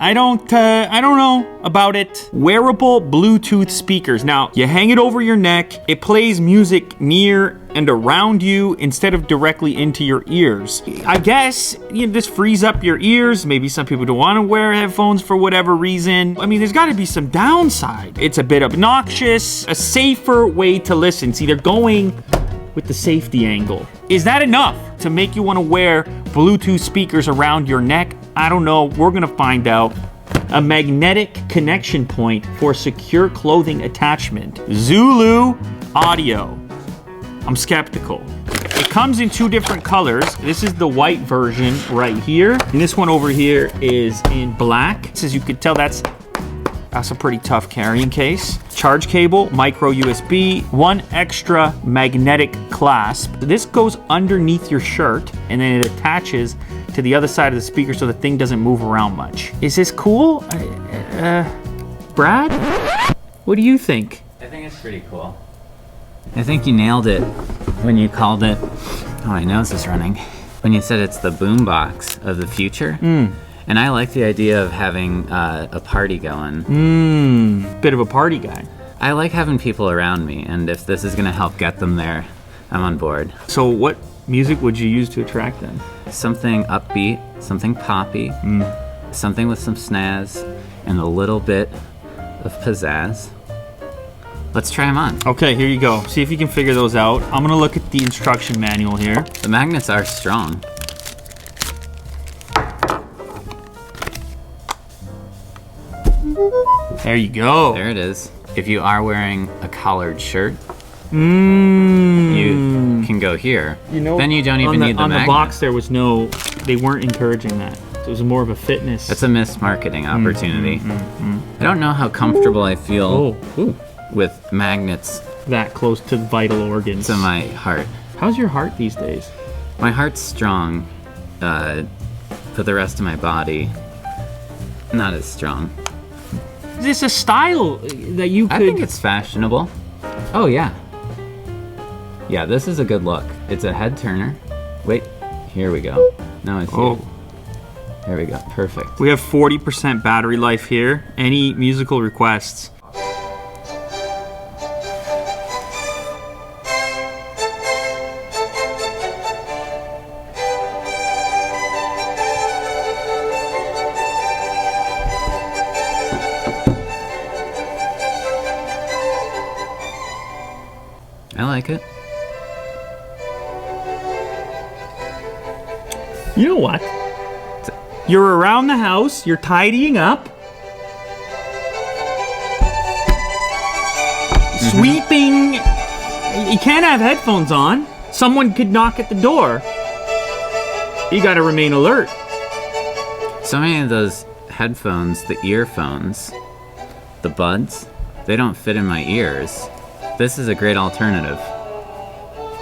I don't know about it. Wearable Bluetooth speakers. Now, you hang it over your neck. It plays music near and around you instead of directly into your ears. I guess this frees up your ears. Maybe some people don't want to wear headphones for whatever reason. I mean, there's got to be some downside. It's a bit obnoxious, a safer way to listen. See, they're going with the safety angle. Is that enough to make you want to wear Bluetooth speakers around your neck? I don't know. We're gonna find out. A magnetic connection point for secure clothing attachment. Zulu Audio. I'm skeptical. It comes in 2 different colors. This is the white version right here. And this one over here is in black. As you can tell, that's a pretty tough carrying case. Charge cable, micro USB, 1 extra magnetic clasp. This goes underneath your shirt and then it attaches to the other side of the speaker so the thing doesn't move around much. Is this cool? Brad? What do you think? I think it's pretty cool. I think you nailed it when you called it, oh, my nose is running, when you said it's the boombox of the future. And I like the idea of having a party going. Bit of a party guy. I like having people around me, and if this is gonna help get them there, I'm on board. So what music would you use to attract them? Something upbeat, something poppy, something with some snaz, and a little bit of pizzazz. Let's try them on. Okay, here you go. See if you can figure those out. I'm gonna look at the instruction manual here. The magnets are strong. There you go. There it is. If you are wearing a collared shirt, you can go here. Then you don't even need the magnet. On the box there was no, they weren't encouraging that. So it was more of a fitness. It's a missed marketing opportunity. I don't know how comfortable I feel with magnets that close to vital organs. To my heart. How's your heart these days? My heart's strong, but the rest of my body, not as strong. Is this a style that you could... I think it's fashionable. Oh, yeah. Yeah, this is a good look. It's a head turner. Wait, here we go. Now I see it. There we go, perfect. We have 40% battery life here. Any musical requests? I like it. You know what? You're around the house, you're tidying up, sweeping. You can't have headphones on. Someone could knock at the door. You gotta remain alert. So many of those headphones, the earphones, the buds, they don't fit in my ears. This is a great alternative.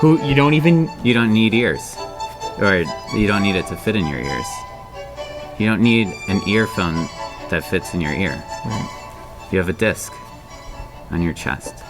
You don't need ears. Or you don't need it to fit in your ears. You don't need an earphone that fits in your ear. Right. You have a disc on your chest.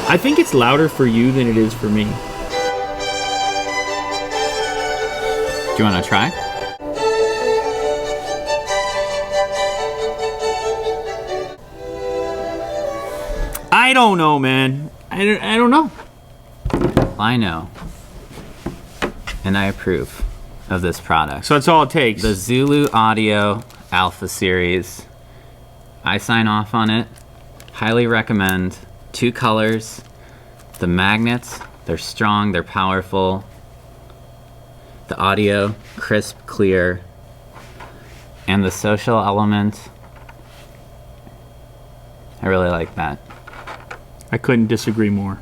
I think it's louder for you than it is for me. Do you want to try? I don't know, man. I don't know. I know. And I approve of this product. So that's all it takes. The Zulu Audio Alpha Series. I sign off on it. Highly recommend. 2 colors. The magnets, they're strong, they're powerful. The audio, crisp, clear. And the social element, I really like that. I couldn't disagree more.